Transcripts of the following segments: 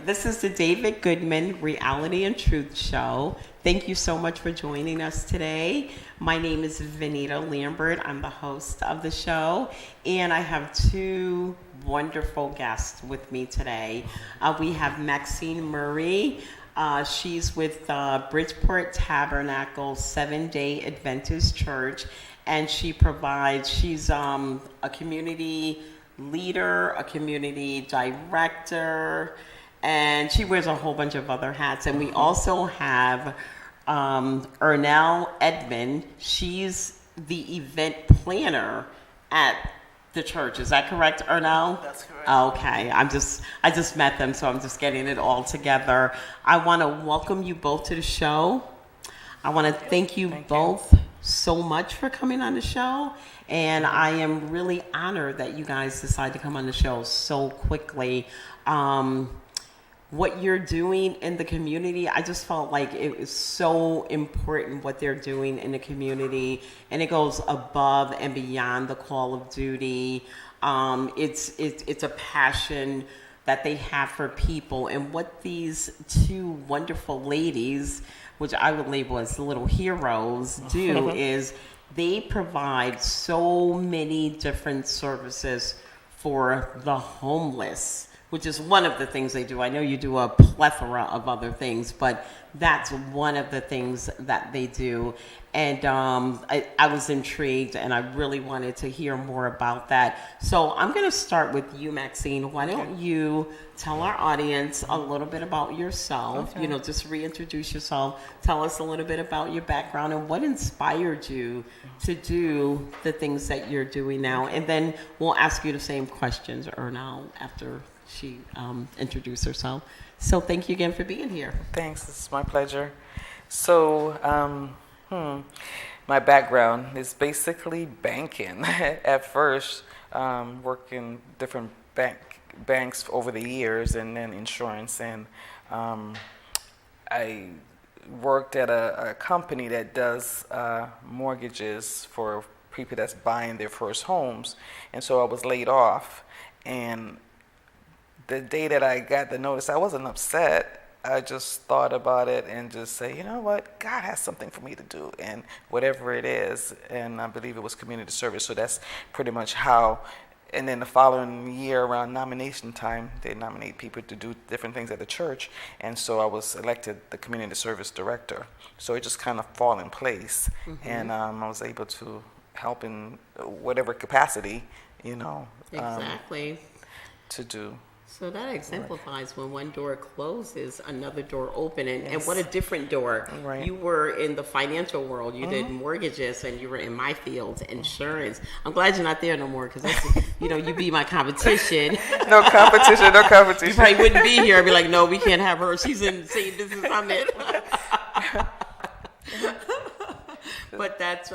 This is the David Goodman Reality and Truth Show. Thank you so much for joining us today. My name is Vanita Lambert. I'm the host of the show, and I have two wonderful guests with me today. We have Maxine Murray. She's with Bridgeport Tabernacle Seventh-day Adventist Church, and she's a community leader, a community director, and she wears a whole bunch of other hats. And we also have Ernell Edmond. She's the event planner at the church. Is that correct, Ernell? That's correct. Okay. I just met them, so I'm just getting it all together. I want to welcome you both to the show. I want to thank you both so much for coming on the show. And I am really honored that you guys decided to come on the show so quickly. What you're doing in the community, I just felt like it was so important what they're doing in the community, and it goes above and beyond the call of duty. It's a passion that they have for people, and what these two wonderful ladies, which I would label as little heroes, do is they provide so many different services for the homeless, which is one of the things they do. I know you do a plethora of other things, but that's one of the things that they do. And I was intrigued, and I really wanted to hear more about that. So I'm going to start with you, Maxine. Why don't you tell our audience a little bit about yourself? Okay. Just reintroduce yourself. Tell us a little bit about your background and what inspired you to do the things that you're doing now. And then we'll ask you the same questions, Ernell, after she introduced herself. So thank you again for being here. Thanks. It's my pleasure. So, my background is basically banking. At first, working different banks over the years, and then insurance. And I worked at a company that does mortgages for people that's buying their first homes. And so I was laid off. And the day that I got the notice, I wasn't upset. I just thought about it and just say, you know what, God has something for me to do, and whatever it is. And I believe it was community service. So that's pretty much how. And then the following year, around nomination time, they nominate people to do different things at the church. And so I was elected the community service director. So it just kind of fall in place. And I was able to help in whatever capacity, Exactly. To do. So that exemplifies when one door closes, another door opens, and what a different door. Right. You were in the financial world. You did mortgages, and you were in my field, insurance. I'm glad you're not there no more, because that's, you be my competition. No competition. You probably wouldn't be here. I'd be like, no, we can't have her. She's in the same business I'm in. But that's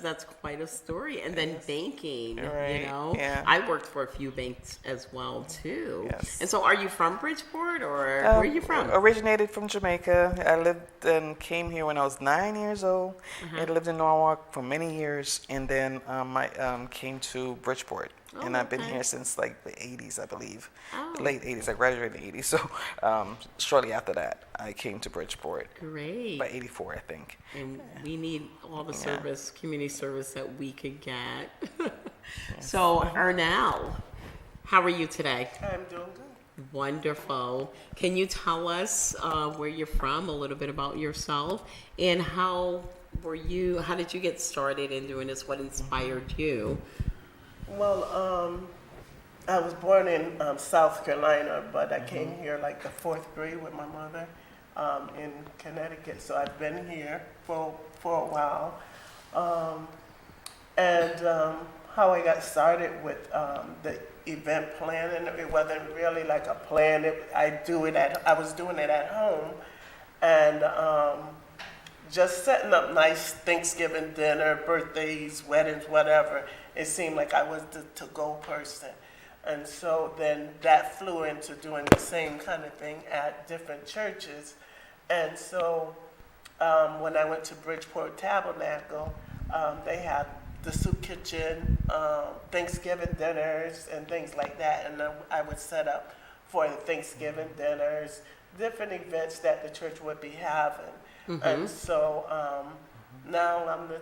that's quite a story. And then banking, right. Yeah. I worked for a few banks as well too. Yes. And so, are you from Bridgeport, or where are you from? Originated from Jamaica. I lived and came here when I was 9 years old. I lived in Norwalk for many years, and then I came to Bridgeport. And I've been here since like the 80s, I believe. The late 80s. I graduated in the 80s. So shortly after that, I came to Bridgeport. Great. By 84, I think. And we need all the service, community service that we could get. So, Ernell, how are you today? I'm doing good. Wonderful. Can you tell us where you're from, a little bit about yourself, and how did you get started in doing this? What inspired you? Well, I was born in South Carolina, but I came here like the 4th grade with my mother in Connecticut. So I've been here for a while. How I got started with the event planning, it wasn't really like a plan. I was doing it at home, and just setting up nice Thanksgiving dinner, birthdays, weddings, whatever. It seemed like I was the to-go person. And so then that flew into doing the same kind of thing at different churches. And so when I went to Bridgeport Tabernacle, they had the soup kitchen, Thanksgiving dinners, and things like that. And I would set up for the Thanksgiving dinners, different events that the church would be having. And so now I'm the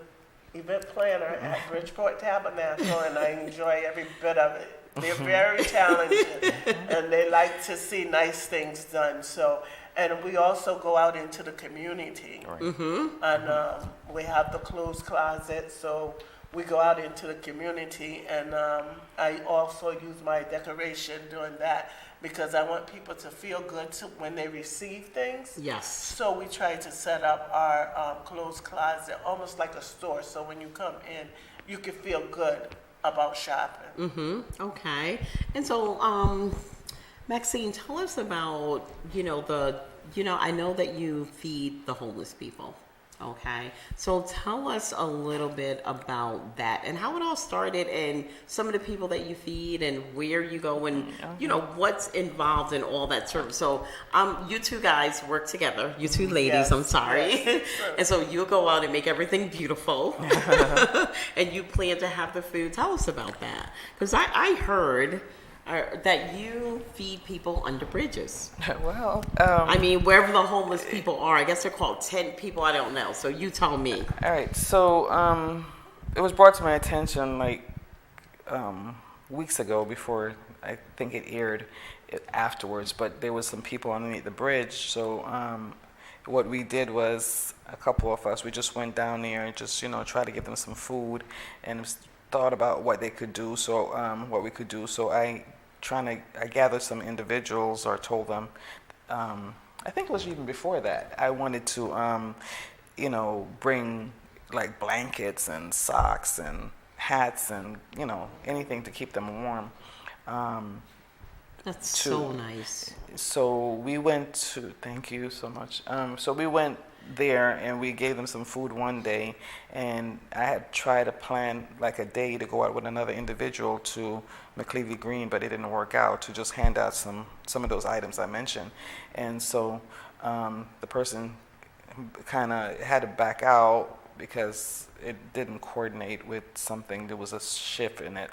event planner at Bridgeport Tabernacle, and I enjoy every bit of it. They're very talented, and they like to see nice things done. So, and we also go out into the community, and we have the clothes closet. So we go out into the community, and I also use my decoration doing that because I want people to feel good when they receive things. Yes. So we try to set up our clothes closet almost like a store. So when you come in, you can feel good about shopping. Okay. And so, Maxine, tell us about, I know that you feed the homeless people. Okay. So tell us a little bit about that and how it all started and some of the people that you feed and where you go and, what's involved in all that service. So, you two guys work together, you two ladies, Yes, I'm sorry. yes. And so you go out and make everything beautiful and you plan to have the food. Tell us about that. Because I heard that you feed people under bridges. Well, I mean, wherever the homeless people are, I guess they're called tent people. I don't know. So you tell me. all right. So it was brought to my attention weeks ago before I think it aired afterwards, but there was some people underneath the bridge. So what we did was a couple of us, we just went down there and just, try to give them some food and thought about what they could do. So what we could do. So I gathered some individuals or told them, I think it was even before that, I wanted to, bring like blankets and socks and hats and, anything to keep them warm. That's so nice. So we went to, thank you so much. So we went there and we gave them some food one day, and I had tried to plan like a day to go out with another individual to McLeavy Green, but it didn't work out, to just hand out some of those items I mentioned. And so the person kind of had to back out because it didn't coordinate with something. There was a shift in it.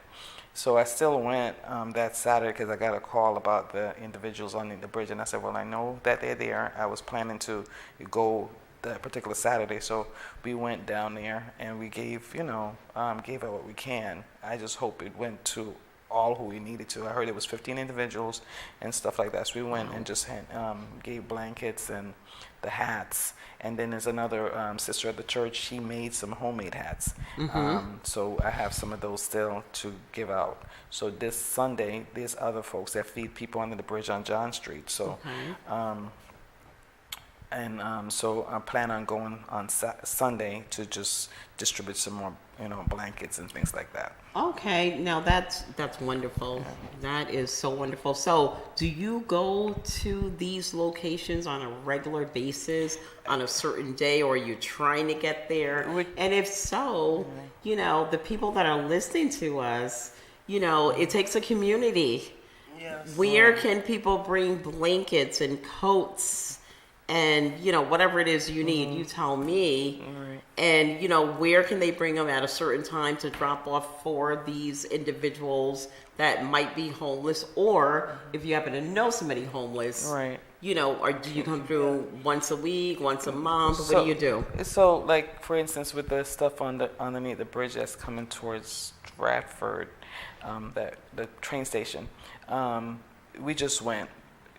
So I still went that Saturday because I got a call about the individuals on the bridge, and I said, well, I know that they're there. I was planning to go that particular Saturday, so we went down there and we gave out what we can. I just hope it went to all who we needed to. I heard it was 15 individuals and stuff like that. So we went and just gave blankets and the hats. And then there's another sister at the church. She made some homemade hats. So I have some of those still to give out. So this Sunday, there's other folks that feed people under the bridge on John Street. So, so I plan on going on Sunday to just distribute some more, blankets and things like that. Okay, now that's wonderful. That is so wonderful. So, do you go to these locations on a regular basis on a certain day, or are you trying to get there? And if so, the people that are listening to us, it takes a community. Yes. Where can people bring blankets and coats and whatever it is you need? You tell me. And where can they bring them at a certain time to drop off for these individuals that might be homeless, or if you happen to know somebody homeless, Right. Or do you come through once a week, once a month? What do you do? So, like, for instance, with the stuff underneath the bridge that's coming towards Stratford, the train station, we just went.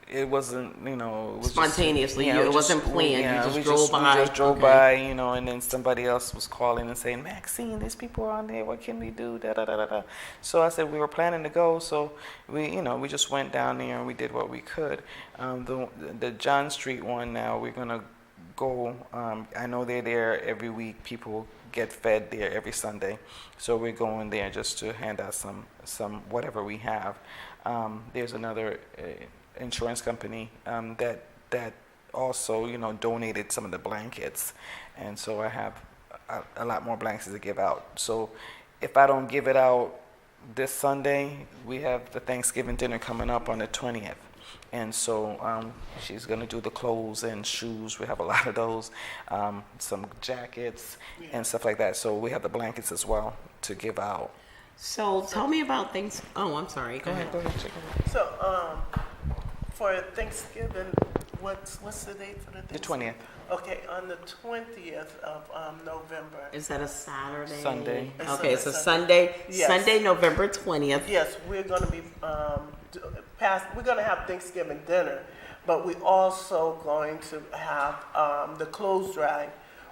It wasn't, it was Spontaneously, it wasn't planned. You just drove by. We just drove by, and then somebody else was calling and saying, Maxine, there's people on there. What can we do? Da da da da da. So I said we were planning to go, so we just went down there and we did what we could. The John Street one now, we're gonna go. I know they're there every week. People get fed there every Sunday, so we're going there just to hand out some whatever we have. There's another insurance company that also donated some of the blankets, and so I have a lot more blankets to give out. So if I don't give it out this Sunday, we have the Thanksgiving dinner coming up on the 20th, and so she's gonna do the clothes and shoes. We have a lot of those, some jackets and stuff like that. So we have the blankets as well to give out. So tell me about things. Oh, I'm sorry. Go ahead. So for Thanksgiving, what's the date for the The Thanksgiving? 20th. Okay, on the 20th of November. Is that a Saturday? Sunday. Okay, It's so a Sunday, Yes. Sunday, November 20th. Yes, we're going to be we're going to have Thanksgiving dinner, but we're also going to have the clothes drive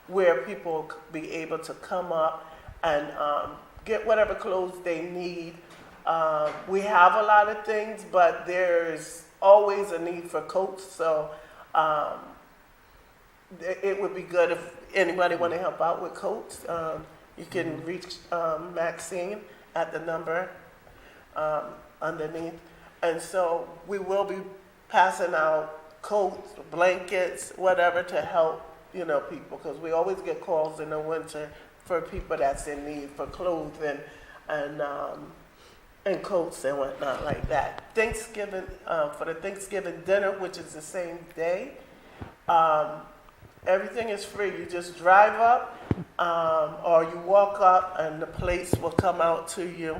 where people be able to come up and get whatever clothes they need. We have a lot of things, but there's always a need for coats, so it would be good if anybody want to help out with coats. You can reach Maxine at the number underneath. And so we will be passing out coats, blankets, whatever to help, people, because we always get calls in the winter for people that's in need for clothing and coats and whatnot like that. Thanksgiving, for the Thanksgiving dinner, which is the same day, everything is free. You just drive up or you walk up and the plates will come out to you.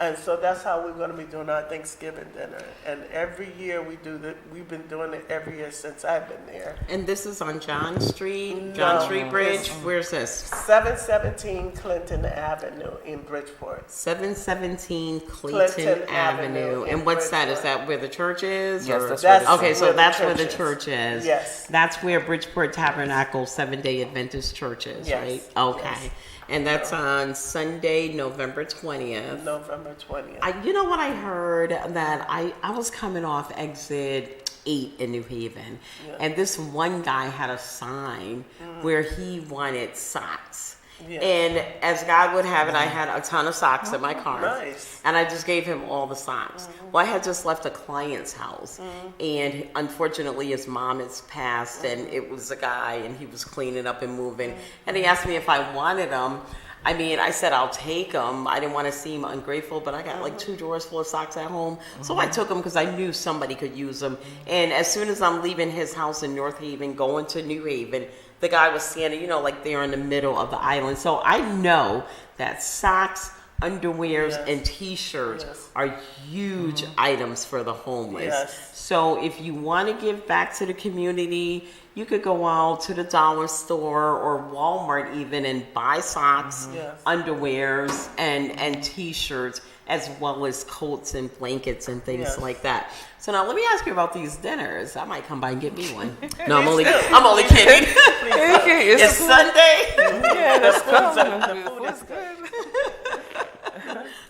And so that's how we're going to be doing our Thanksgiving dinner. And every year we do that. We've been doing it every year since I've been there. And this is on John Street, No, John Street Bridge. it's- Where's this? 717 Clinton Avenue in Bridgeport. 717 Clayton Clinton Avenue. Avenue And in what's that? Is Bridgeport. that where the church is? Yes, or- that's where the Okay, church so where the that's where the church is. church is. Yes. That's where Bridgeport Tabernacle Seventh-day Adventist Church is, Yes, right? Okay. yes. And that's on Sunday, November 20th. November 20th. You know what I heard? That I was coming off exit 8 in New Haven, Yeah. and this one guy had a sign where he wanted socks. Yeah. And as God would have it, I had a ton of socks in my car. Nice. And I just gave him all the socks. Well, I had just left a client's house, and unfortunately his mom has passed, and it was a guy, and he was cleaning up and moving. And he asked me if I wanted them. I mean, I said, I'll take them. I didn't want to seem ungrateful, but I got like 2 drawers full of socks at home. So I took them because I knew somebody could use them. And as soon as I'm leaving his house in North Haven, going to New Haven, the guy was standing, like there in the middle of the island. So I know that socks, underwears, Yes. and t-shirts Yes. are huge items for the homeless. Yes. So if you want to give back to the community, you could go out to the dollar store or Walmart even and buy socks, Yes. underwears, and t-shirts, as well as coats and blankets and things Yes. like that. So now let me ask you about these dinners. I might come by and get me one. No, I'm only kidding. It's Sunday. Yeah, that's The cool. food is good.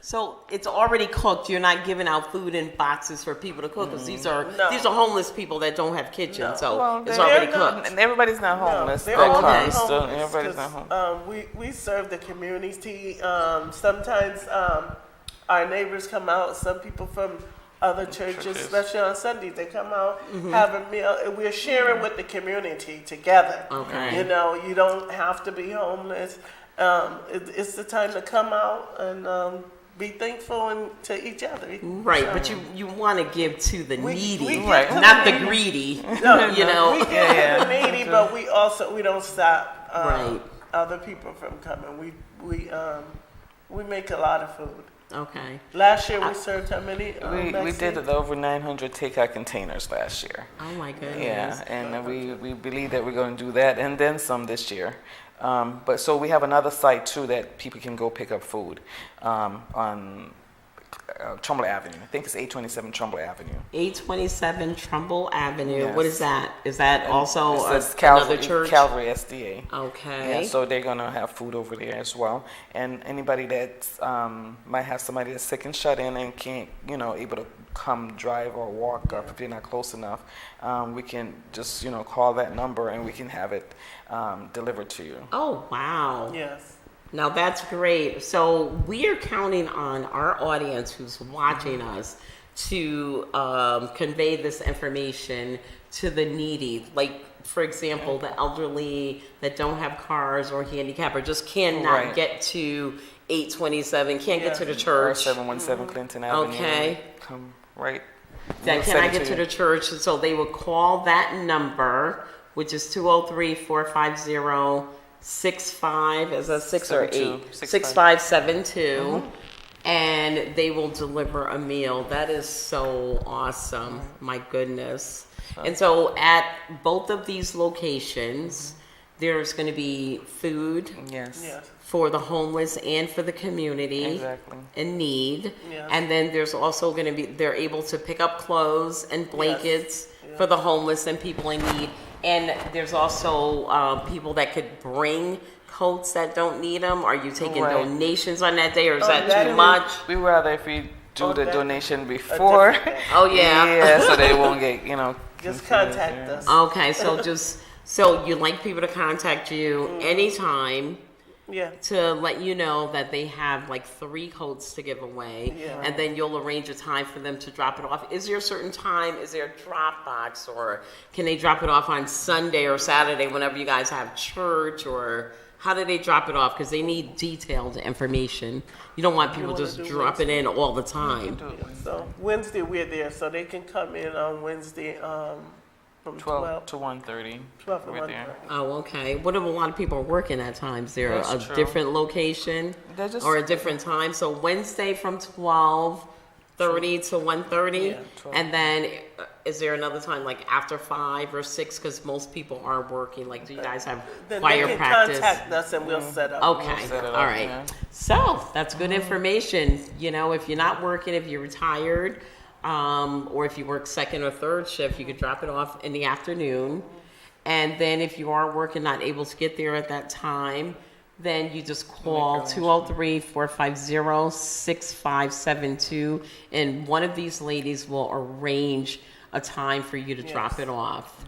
So it's already cooked. You're not giving out food in boxes for people to cook because these are No. homeless people that don't have kitchens. No. So Well, it's they're already not- cooked. And everybody's not homeless. they're that all okay. comes, so homeless, everybody's 'cause, not homeless. we serve the community. Sometimes our neighbors come out. Some people from other churches, especially on Sundays, they come out, have a meal. And we're sharing with the community together. Okay. You don't have to be homeless. It's the time to come out and be thankful to each other. Right, but you want to give to the We needy, give Right. to not the needy. greedy. No, You know. we give to the needy, but we don't stop Right. other people from coming. We make a lot of food. Okay. Last year we served how many? We Maxine? did over 900 takeout containers last year. Oh my goodness. Yeah, and we believe that we're going to do that and then some this year. But so we have another site too that people can go pick up food on Trumbull Avenue. I think it's 827 Trumbull Avenue. 827 Trumbull Avenue. Yes. What is that? Is that also It says another church? Calvary SDA. Okay. Yeah, so they're gonna have food over there as well. And anybody that might have somebody that's sick and shut in and can't, able to come drive or walk up if they're not close enough, we can just, call that number and we can have it delivered to you. Oh, wow. Yes. Now that's great. So we are counting on our audience who's watching us to convey this information to the needy. Like, for example, the elderly that don't have cars or handicap or just cannot Right. get to 827, can't get to the Or church. 717 Clinton Avenue. Okay. Come right. That We'll cannot send it get to you. the church. So they will call that number, which is 203-450-65, is that 6 or 8? 72. 6572. and they will deliver a meal. That is so awesome. My goodness. And so at both of these locations, there's going to be food Yes. Yes. for the homeless and for the community Exactly. in need. Yes. And then there's also going to be, they're able to pick up clothes and blankets for the homeless and people in need. And there's also people that could bring coats that don't need them. Are you taking Right. donations on that day, or is Oh, that that too is- much? We rather if you do Oh, the that- donation a before. different day. Oh, yeah. Yeah, so they won't get, Just confused, contact yeah. us. Okay, so you like people to contact you anytime Yeah. to let you know that they have like 3 coats to give away, Yeah. and then you'll arrange a time for them to drop it off. Is there a certain time? Is there a drop box, or can they drop it off on Sunday or Saturday whenever you guys have church, or how do they drop it off? Because they need detailed information. You don't want people wanna just do dropping in all the time. So Wednesday we're there, so they can come in on Wednesday from 12 to 1:30. 12 to We're there. 1:30. Oh, okay. What if a lot of people are working at times? There That's a true. different location They're just- or a different time. So Wednesday from 12:30 to 1:30, Yeah, 12. and then is there another time like after 5 or 6? Because most people are working. Like, do you guys have Then choir they can practice? contact us and we'll set up. Okay, We'll set it all up, right. yeah. So that's good information. You know, if you're not working, if you're retired, or if you work second or third shift, you could drop it off in the afternoon. And then if you are working, not able to get there at that time, then you just call 203-450-6572, and one of these ladies will arrange a time for you to drop it off.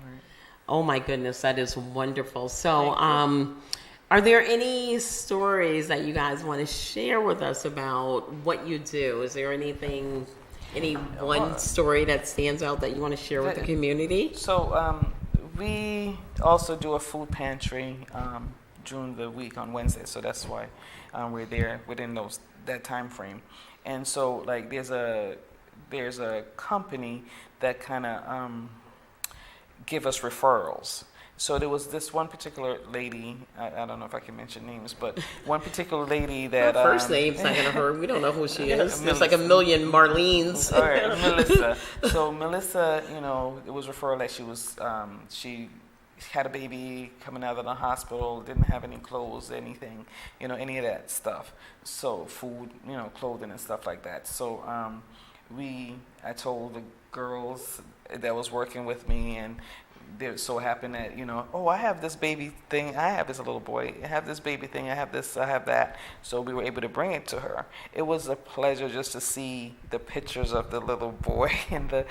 Oh my goodness, that is wonderful. So, are there any stories that you guys want to share with us about what you do? Is there anything, any one story that stands out that you want to share with the community? So we also do a food pantry during the week on Wednesday, so that's why we're there within that time frame. And so like there's a company that kind of give us referrals. So there was this one particular lady, I don't know if I can mention names, but one particular lady that Her first name's not gonna hurt. We don't know who she is. There's like a million Marlenes. All right, Melissa. So Melissa, it was referral that she had a baby coming out of the hospital, didn't have any clothes, anything, any of that stuff. So food, clothing and stuff like that. So I told the girls that was working with me, and it so happened that, I have this baby thing, I have this little boy, I have this baby thing, I have this, I have that. So we were able to bring it to her. It was a pleasure just to see the pictures of the little boy in the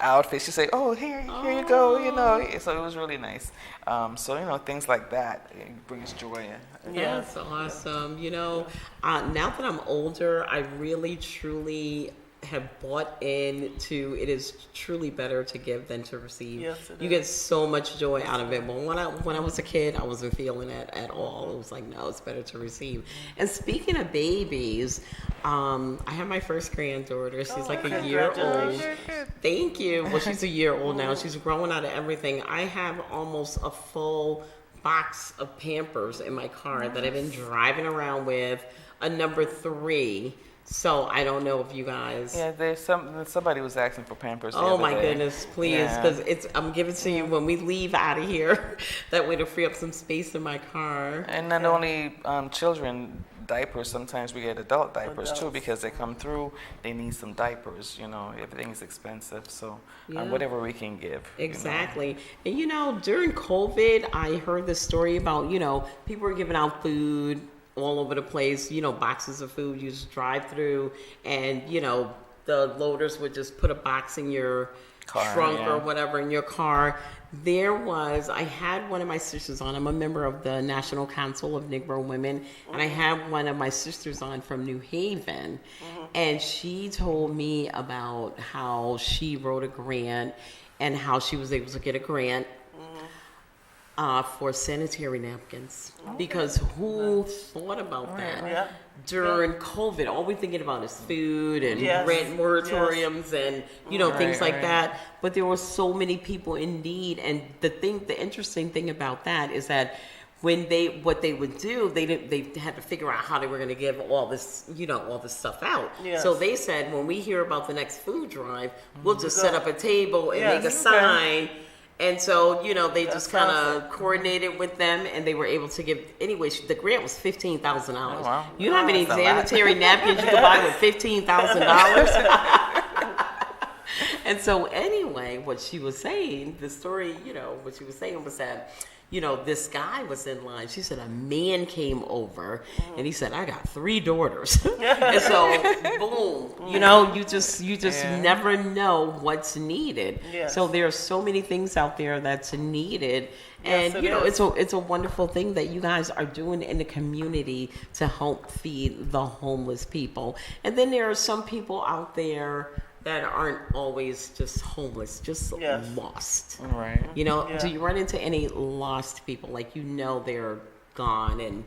outfit. She say, "Oh, here you go," So it was really nice. So things like that, it brings joy. Yeah. That's awesome. Now that I'm older, I really, truly have bought into it is truly better to give than to receive. Yes, it You is. get so much joy out of it. But when I was a kid, I wasn't feeling it at all. It was like, no, it's better to receive. And speaking of babies, I have my first granddaughter. She's like a year old. Congratulations. Thank you. Well, she's a year old now. She's growing out of everything. I have almost a full box of Pampers in my car that I've been driving around with, a number 3. So I don't know if you guys. Yeah, there's somebody was asking for Pampers. The Oh other my day. goodness, please, Yeah. because I'm giving to you when we leave out of here. That way to free up some space in my car. And not only children diapers, sometimes we get adult diapers too, Adults. because they come through, they need some diapers, everything's expensive, so Yeah. whatever we can give. Exactly. And during COVID, I heard this story about, people were giving out food all over the place, boxes of food. You just drive through and, the loaders would just put a box in your Car, trunk yeah. or whatever in your car. I had one of my sisters on. I'm a member of the National Council of Negro Women, and I had one of my sisters on from New Haven, and she told me about how she wrote a grant and how she was able to get a grant for sanitary napkins. Because who thought about that? Yeah. During COVID, all we're thinking about is food and Yes. rent moratoriums and things like right. that. But there were so many people in need, and the interesting thing about that is that what they would do, they had to figure out how they were going to give all this, all this stuff out. Yes. So they said, when we hear about the next food drive, we'll just set up a table and Yes, make a okay. sign. And so, they That just kind sounds of coordinated with them, and they were able to give. Anyway, the grant was $15,000. Oh, wow. You know how many That's a lot. sanitary napkins you could buy with $15,000? And so, anyway, what she was saying, the story, what she was saying was that, this guy was in line. She said a man came over, and he said, "I got 3 daughters." And so, boom, you just Yeah. never know what's needed. Yes. So there are so many things out there that's needed, and Yes, it is. it's a wonderful thing that you guys are doing in the community to help feed the homeless people. And then there are some people out there that aren't always just homeless, just Yes. Right. lost. Yeah. Do you run into any lost people, like they're gone and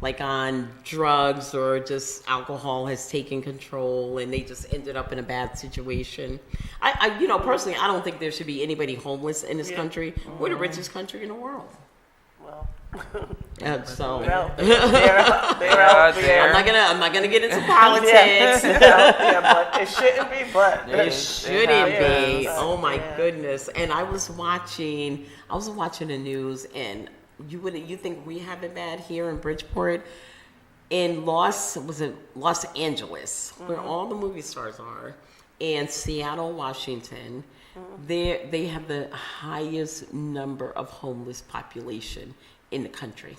like on drugs or just alcohol has taken control and they just ended up in a bad situation? I personally, I don't think there should be anybody homeless in this country. We're the richest country in the world. Well, So they're out there. I'm not gonna get into politics. Yeah, but it shouldn't be. But It shouldn't be. Yeah. Oh my Yeah. goodness! And I was watching the news, and you think we have it bad here in Bridgeport, in Los Angeles, where all the movie stars are, and Seattle, Washington. They have the highest number of homeless population in the country.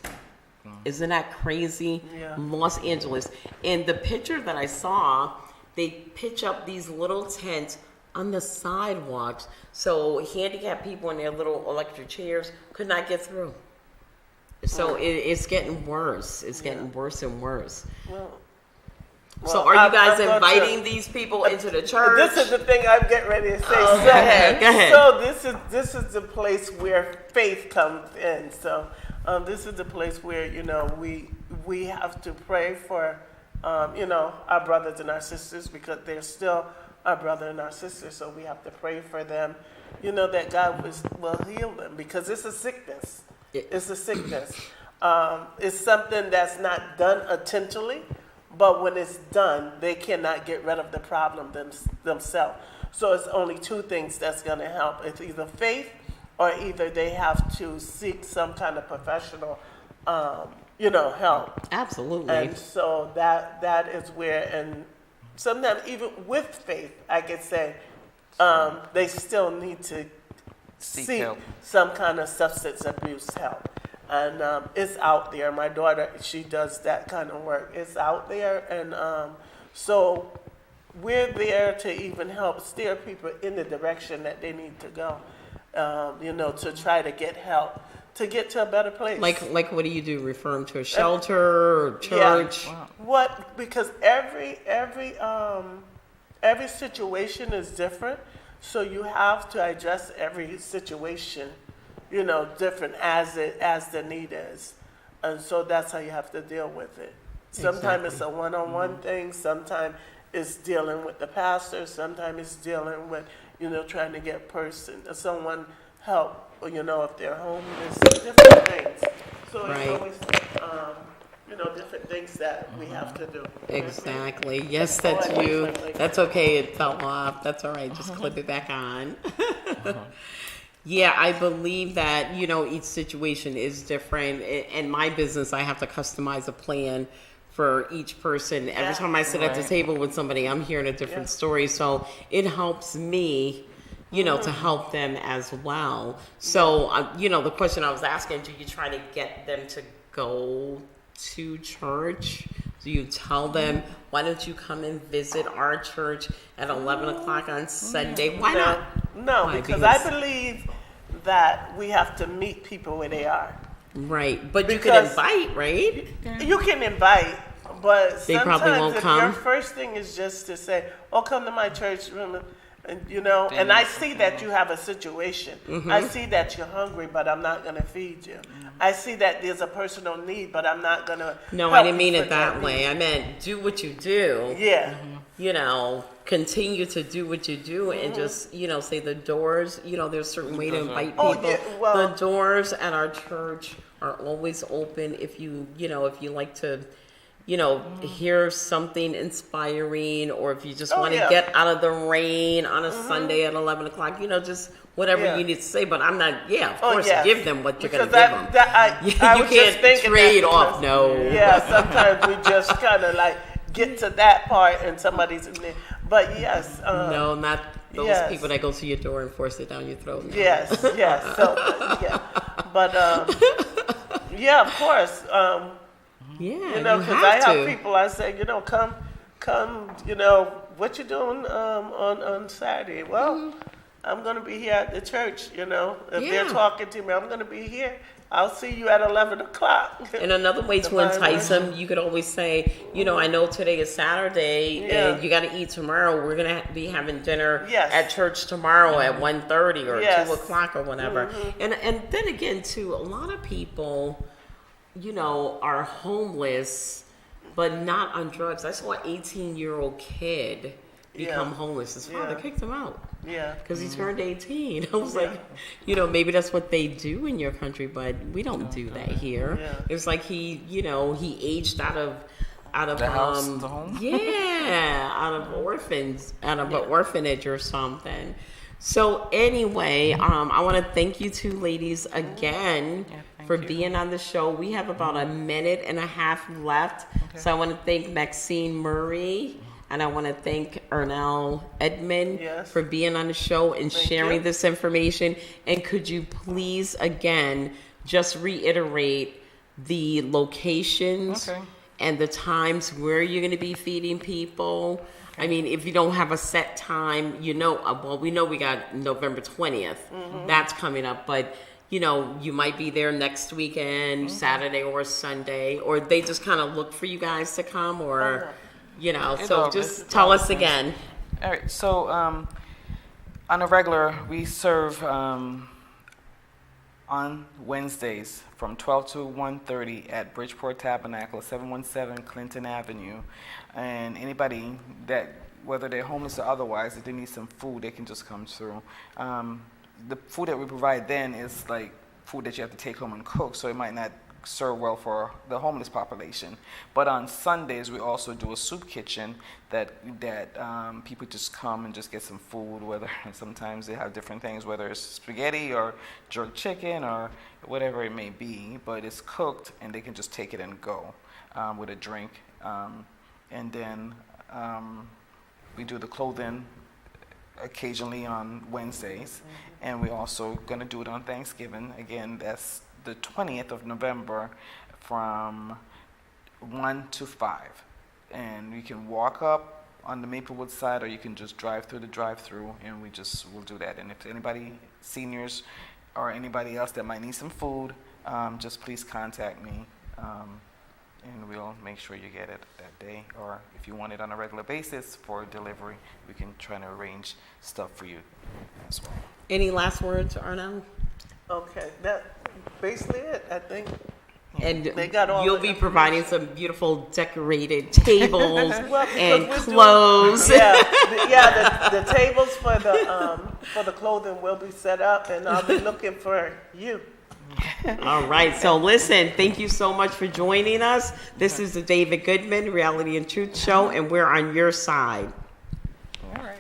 Isn't that crazy? Yeah. Los Angeles. And the picture that I saw, they pitch up these little tents on the sidewalks so handicapped people in their little electric chairs could not get through. So it's getting worse. It's getting worse and worse. So are you guys inviting these people into the church? This is the thing I'm getting ready to say. Oh, go ahead. So this is the place where faith comes in. So this is the place where we have to pray for our brothers and our sisters, because they're still our brother and our sister. So we have to pray for them. That God will heal them, because it's a sickness. It's a sickness. It's something that's not done intentionally. But when it's done, they cannot get rid of the problem themselves. So it's only 2 things that's going to help. It's either faith, or either they have to seek some kind of professional, help. Absolutely. And so that is where, and sometimes even with faith, I could say, they still need to Seek seek help. some kind of substance abuse help. And it's out there. My daughter, she does that kind of work. It's out there. And so we're there to even help steer people in the direction that they need to go, to try to get help, to get to a better place. Like what do you do? Refer them to a shelter or church? Yeah. Because every situation is different. So you have to address every situation different as the need is. And so that's how you have to deal with it. Sometimes it's a one-on-one thing. Sometimes it's dealing with the pastor. Sometimes it's dealing with, trying to get someone help, if they're homeless, different things. So Right. it's always, different things that we have to do. Exactly. Yes, that's you. That's okay. It fell off. That's all right. Just clip it back on. Yeah, I believe that, each situation is different. In my business, I have to customize a plan for each person. Every time I sit at the Right. table with somebody, I'm hearing a different story. So it helps me, to help them as well. So, the question I was asking, do you try to get them to go to church? Do you tell them, why don't you come and visit our church at 11 o'clock on Sunday? Why not? No, Why? because I believe that we have to meet people where they are. Right, but you Because- can invite, right? You can invite, but They probably sometimes won't if come. your first thing is just to say, "Oh, come to my church," and I see that you have a situation. I see that you're hungry, but I'm not going to feed you. I see that there's a personal need, but I'm not going to. No, I didn't mean it that way. I meant do what you do. Yeah. continue to do what you do and just, say the doors, there's a certain way to invite people. Oh, yeah, well- The doors at our church are always open if you like to, hear something inspiring, or if you just Oh, want to yeah. get out of the rain on a Sunday at 11 o'clock, just whatever Yeah. you need to say. But I'm not, of Oh, course, yes. give them what you're going to Because give them. I You was just can't thinking trade that off, because- no. Yeah, sometimes we just kind of like get to that part and somebody's in there. But yes. No, not those yes. people that go to your door and force it down your throat. No. Yes, yes. So, yeah. But, yeah, of course. Yeah, Because have I have to. people, I say, come, what you doing on Saturday? Well, I'm going to be here at the church, If they're Yeah. talking to me, I'm going to be here. I'll see you at 11 o'clock. And another way to Divine entice worship. them, you could always say, I know today is Saturday, Yeah. and you got to eat tomorrow. We're going to be having dinner Yes. at church tomorrow at 1:30 or Yes. 2 o'clock or whatever. And then again, too, a lot of people, are homeless, but not on drugs. I saw an 18-year-old kid become Yeah. homeless. His father Yeah. kicked him out. Yeah. Because he turned 18. I was like, maybe that's what they do in your country, but we don't do that here. Yeah. It's like he aged out of The house, the home? Yeah, out of an orphanage or something. So anyway, I want to thank you two ladies again for being on the show. We have about a minute and a half left. Okay. So I want to thank Maxine Murray. And I want to thank Ernell Edmond for being on the show and sharing this information. And could you please, again, just reiterate the locations and the times where you're going to be feeding people? I mean, if you don't have a set time, we know we got November 20th. That's coming up. But, you might be there next weekend, Saturday or Sunday. Or they just kind of look for you guys to come or... so just tell us again. All right. So on a regular, we serve on Wednesdays from 12 to 1:30 at Bridgeport Tabernacle, 717 Clinton Avenue. And anybody that, whether they're homeless or otherwise, if they need some food, they can just come through. The food that we provide then is like food that you have to take home and cook, so it might not serve well for the homeless population. But on Sundays we also do a soup kitchen that people just come and just get some food, whether sometimes they have different things, whether it's spaghetti or jerk chicken or whatever it may be, but it's cooked and they can just take it and go with a drink. And then we do the clothing occasionally on Wednesdays, and we're also going to do it on Thanksgiving. Again, that's the 20th of November from 1 to 5. And you can walk up on the Maplewood side, or you can just drive through the drive-through, and we'll do that. And if anybody, seniors or anybody else that might need some food, just please contact me, and we'll make sure you get it that day. Or if you want it on a regular basis for delivery, we can try to arrange stuff for you as well. Any last words, Arnell? Okay, that's basically it, I think. And They got all you'll the be providing some beautiful decorated tables Well, and because we're clothes. the tables for the clothing will be set up, and I'll be looking for you. All right. So listen, thank you so much for joining us. This is the David Goodman Reality and Truth Show, and we're on your side. All right.